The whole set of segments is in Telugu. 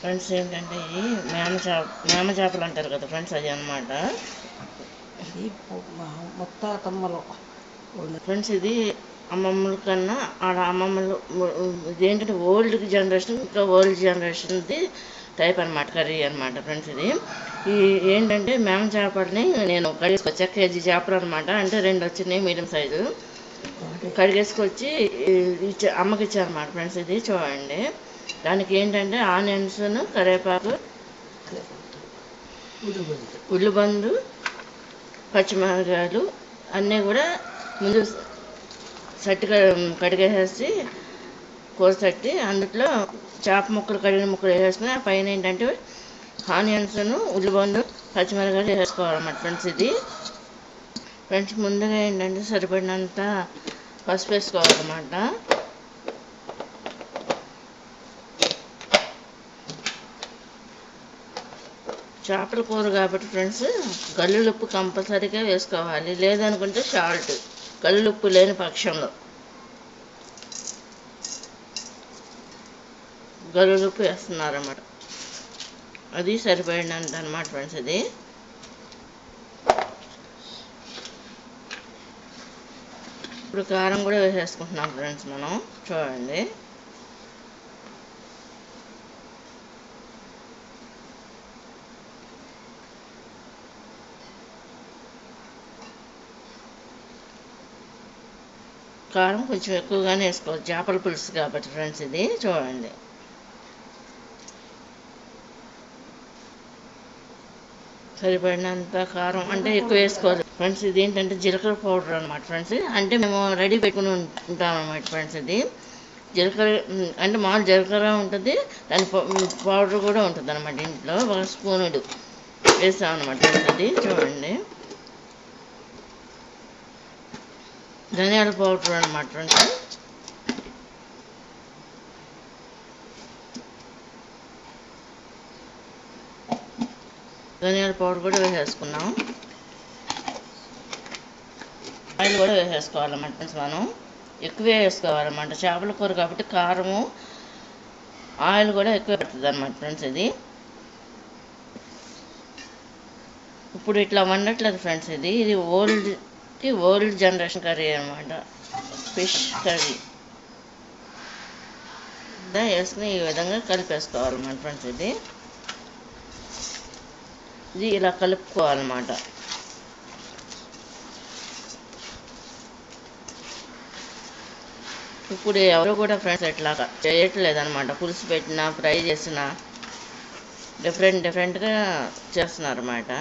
ఫ్రెండ్స్ ఏంటంటే ఈ మేమ చేపలు అంటారు కదా ఫ్రెండ్స్, అది అనమాట. ఇది ముత్తాతమ్మలో ఫ్రెండ్స్ ఇది అమ్మమ్మల కన్నా ఆడ అమ్మమ్మలు ఇదేంటంటే ఓల్డ్ జనరేషన్, ఇంకా ఓల్డ్ జనరేషన్ది టైప్ అనమాట, కర్రీ అనమాట ఫ్రెండ్స్. ఇది ఏంటంటే మేమ చేపలని నేను కడిగేసుకొచ్చా, కేజీ చేపలు అనమాట. అంటే 2 వచ్చినాయి మీడియం సైజు. కడిగేసుకొచ్చి అమ్మకి ఇచ్చారన్నమాట ఫ్రెండ్స్. ఇది చూడండి, దానికి ఏంటంటే ఆనియన్స్, కరివేపాకు, ఉల్లిబందు, పచ్చిమిరపకాయలు అన్నీ కూడా ముందు సట్టిగా కడిగేసేసి కోసట్టి అందులో చేప ముక్కలు, కడిగిన ముక్కలు వేసేసుకుని ఆ పైన ఏంటంటే ఆనియన్స్, ఉల్లిబందు, పచ్చిమిరపకాయలు వేసుకోవాలన్నమాట ఫ్రెండ్స్. ఇది ఫ్రెండ్స్ ముందుగా ఏంటంటే సరిపడినంత పసుపు వేసుకోవాలన్నమాట. చేపల కూర కాబట్టి ఫ్రెండ్స్ గల్లులుప్పు కంపల్సరీగా వేసుకోవాలి, లేదనుకుంటే సాల్ట్, గల్లులుప్పు లేని పక్షంలో గల్లులుప్పు వేస్తున్నారన్నమాట. అది సరిపడినంత అన్నమాట ఫ్రెండ్స్. ఇది ఇప్పుడు కారం కూడా వేసేసుకుంటున్నాం ఫ్రెండ్స్ మనం. చూడండి, కారం కొంచెం ఎక్కువగానే వేసుకోవాలి, చేపల పులుసు కాబట్టి ఫ్రెండ్స్. ఇది చూడండి, సరిపడినంత కారం అంటే ఎక్కువ వేసుకోవాలి ఫ్రెండ్స్. ఇది ఏంటంటే జీలకర్ర పౌడర్ అనమాట ఫ్రెండ్స్. అంటే మేము రెడీ పెట్టుకుని ఉంటాం అనమాట ఫ్రెండ్స్. ఇది జీలకర్ర అంటే మామూలు జీలకర్ర ఉంటుంది, దాని పౌడర్ కూడా ఉంటుంది అనమాట. ఇంట్లో 1 స్పూనుడు వేసాం అనమాట ఫ్రెండ్స్. ఇది చూడండి, ధనియాల పౌడర్ అనమాట ఫ్రెండ్స్. ధనియాల పౌడర్ కూడా వేసేసుకున్నాం. ఆయిల్ కూడా వేసేసుకోవాలన్నమాట ఫ్రెండ్స్. మనం ఎక్కువే వేసుకోవాలన్నమాట, చేపల కూర కాబట్టి కారము ఆయిల్ కూడా ఎక్కువ పడుతుంది అనమాట ఫ్రెండ్స్. ఇది ఇప్పుడు ఇట్లా వండట్లేదు ఫ్రెండ్స్. ఇది ఓల్డ్ జనరేషన్ కర్రీ అనమాట, ఫిష్ కర్రీ. వేసుకుని ఈ విధంగా కలిపేసుకోవాలన్నమాట ఫ్రెండ్స్. ఇది ఇలా కలుపుకోవాలన్నమాట. ఇప్పుడు ఎవరు కూడా ఫ్రెండ్స్ ఇట్లా చేయట్లేదు అనమాట. పులుసు పెట్టినా, ఫ్రై చేసినా డిఫరెంట్గా చేస్తున్నారు అన్నమాట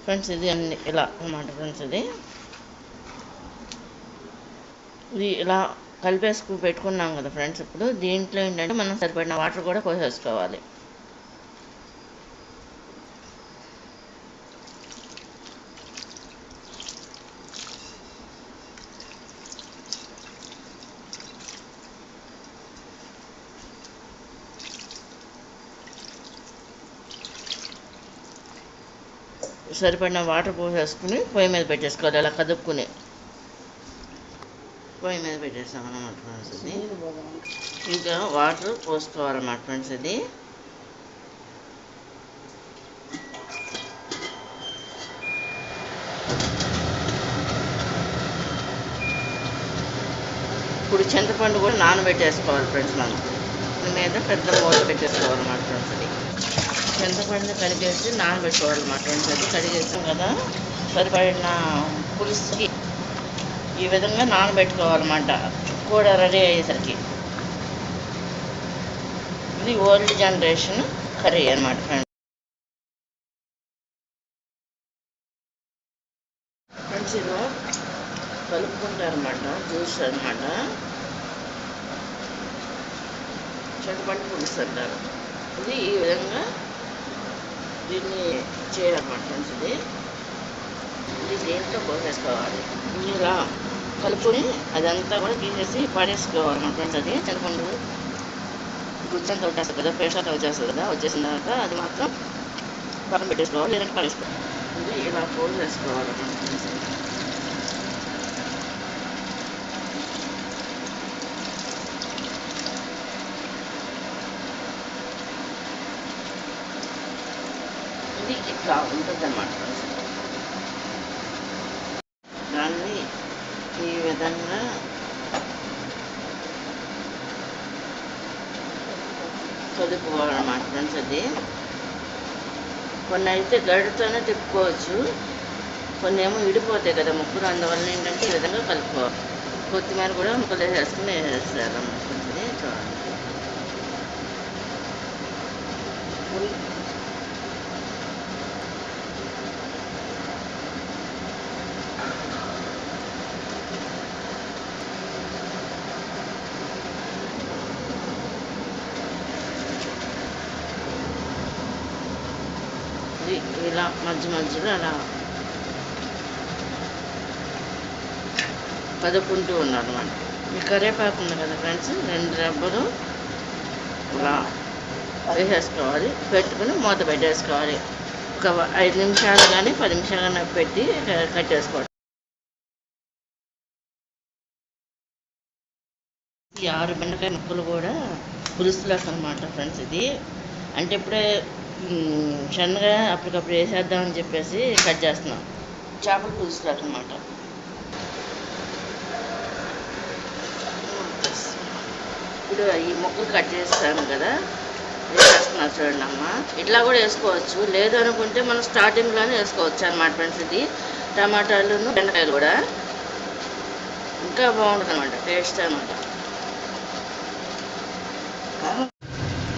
ఫ్రెండ్స్. ఇది అన్ని ఇలా అన్నమాట ఫ్రెండ్స్. ఇది ఇలా కలిపేసుకుని పెట్టుకున్నాం కదా ఫ్రెండ్స్. ఇప్పుడు దీంట్లో ఏంటంటే మనం సరిపడిన వాటర్ కూడా పోసేసుకోవాలి. సరిపడిన వాటర్ పోసేసుకుని పొయ్యి మీద పెట్టేసుకోవాలి. అలా కదుపుకుని పొయ్యి మీద పెట్టేస్తాం అన్నమాట ఫ్రెండ్స్. ఇది ఇంకా వాటర్ పోసుకోవాలన్నమాట ఫ్రెండ్స్. ఇది ఇప్పుడు చింతపండు కూడా నానబెట్టేసుకోవాలి ఫ్రెండ్స్. మనం దీని మీద పెద్ద మూత పెట్టేసుకోవాలన్నమాట ఫ్రెండ్స్. ఇది చింతపండు కడిగేసి నానబెట్టుకోవాలన్నమాట ఫ్రెండ్స్. అది కడిగేసాం కదా, సరిపడిన పులుసుకి ఈ విధంగా నానబెట్టుకోవాలన్నమాట కూర రెడీ అయ్యేసరికి. ఇది ఓల్డ్ జనరేషన్ కర్రీ అనమాట ఫ్రెండ్స్. ఇలా కలుపుకుంటారన్నమాట, జ్యూస్ అనమాట, చింతపండు పులుసు అంటారు. ఇది ఈ విధంగా దీన్ని చేయాలన్నమాట ఫ్రెండ్స్. ఇది దేంట్లో పోసేసుకోవాలి. ఇలా కలుపుకొని అదంతా కూడా తీసేసి పడేసుకోవాలన్నమాట ఫ్రెండ్స్. అది చింతపండు గుజ్జంతా వచ్చేస్తుంది కదా, పేస్ట్ అంతా వచ్చేస్తుంది కదా, వచ్చేసిన తర్వాత అది మాత్రం పక్కన పెట్టేసుకోవాలి, లేదంటే పడేసుకోవాలి. ఇది ఇలా పోసేసుకోవాలన్నమాట ఫ్రెండ్స్. ఇది ఇట్లా ఉంటుంది అన్నమాట. దాన్ని ఈ విధంగా కలుపుకోవాలన్నమాట ఫ్రెండ్స్. అది కొన్ని అయితే గడితోనే తిప్పుకోవచ్చు, కొన్ని ఏమో విడిపోతాయి కదా ముక్కలు. అందువల్ల ఏంటంటే ఈ విధంగా కలుపుకోవాలి. కొత్తిమీర కూడా ముక్కలు వేసేసుకుని వేసేయాలన్నమాట. చూడండి, ఇలా మధ్యలో అలా కదుపుకుంటూ ఉండాలన్నమాట. ఈ కరివేపాకు ఉంది కదా ఫ్రెండ్స్, 2 రెబ్బలు ఇలా వేసేసుకోవాలి. పెట్టుకుని మూత పెట్టేసుకోవాలి. ఒక 5 నిమిషాలు కానీ 10 నిమిషాలు కానీ పెట్టి కట్టేసుకోవాలి. ఈ 6 బెండకాయ ముక్కలు కూడా పులుసులోకి అనమాట ఫ్రెండ్స్. ఇది అంటే ఇప్పుడే సన్నగా అప్పటికప్పుడు వేసేద్దామని చెప్పేసి కట్ చేస్తున్నాం. చేపల పులుసులోకి అనమాట. ఇప్పుడు ఈ ముక్కలు కట్ చేస్తాను కదా, వేసేస్తున్నారు చూడండి అమ్మ. ఇట్లా కూడా వేసుకోవచ్చు, లేదు అనుకుంటే మనం స్టార్టింగ్లోనే వేసుకోవచ్చు అనమాట ఫ్రెండ్స్. ఇది టమాటాలు బెండకాయలు కూడా ఇంకా బాగుంటుంది అనమాట, టేస్ట్ అనమాట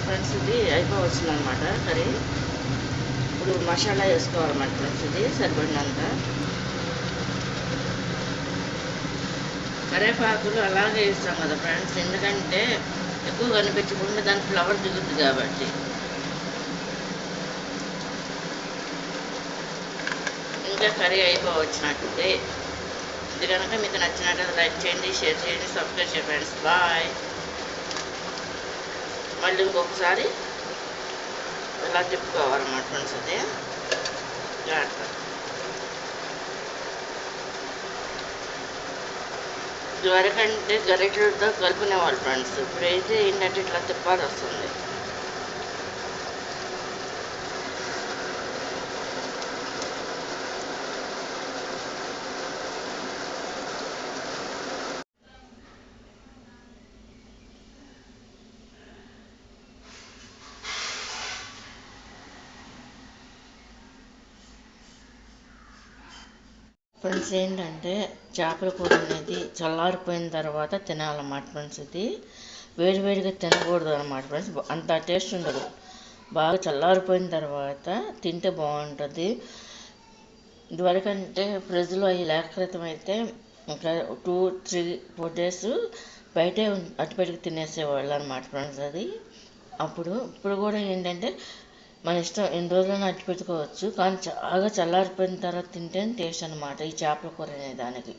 ఫ్రెండ్స్. ఇది అయిపోవచ్చింది అనమాట కర్రీ. ఇప్పుడు మసాలా వేసుకోవాలన్నమాట ఫ్రెండ్స్. ఇది సరిపడినంత కరివేపాకులు అలాగే వేస్తాం కదా ఫ్రెండ్స్, ఎందుకంటే ఎక్కువ కనిపించకుండా దాని ఫ్లవర్ దిగుద్ది కాబట్టి. ఇంకా కర్రీ అయిపోవచ్చినట్టుంది. ఇది కనుక మీకు నచ్చినట్లయితే లైక్ చేయండి, షేర్ చేయండి, సబ్స్క్రైబ్ చేయండి ఫ్రెండ్స్. బాయ్. మళ్ళీ ఇంకొకసారి ఇలా తిప్పుకోవాలన్నమాట ఫ్రెండ్స్. అది జాగ్రత్త. ఇదివరకంటే గరిటెలతో కలుపుకునేవాళ్ళు ఫ్రెండ్స్, ఇప్పుడైతే ఏంటంటే ఇట్లా తిప్పాల్సి వస్తుంది. ఫ్రెండ్స్ ఏంటంటే చేపల కూర అనేది చల్లారిపోయిన తర్వాత తినాలన్నమాట ఫ్రెండ్స్. ఇది వేడివేడిగా తినకూడదు అన్నమాట ఫ్రెండ్స్, అంత టేస్ట్ ఉండదు. బాగా చల్లారిపోయిన తర్వాత తింటే బాగుంటుంది. ఇదివరకంటే ఫ్రిడ్జ్లో అవి లేకపోతే అయితే ఒక 2-3-4 days బయటే అట్టుపెట్టుకు తినేసేవాళ్ళు అనమాట ఫ్రెండ్స్. అది ఇప్పుడు కూడా ఏంటంటే మన ఇష్టం, ఎన్ని రోజులైనా అట్టి పెట్టుకోవచ్చు, కానీ బాగా చల్లారిపోయిన తర్వాత తింటే టేస్ట్ అనమాట ఈ చేపల కూర అనే దానికి.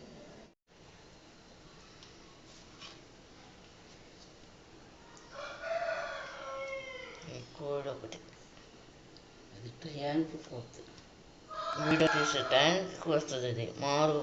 కోడి ఒకటి అది టయానికి పోతుంది, వీడియో తీసే టయానికి వస్తుంది. అది మారు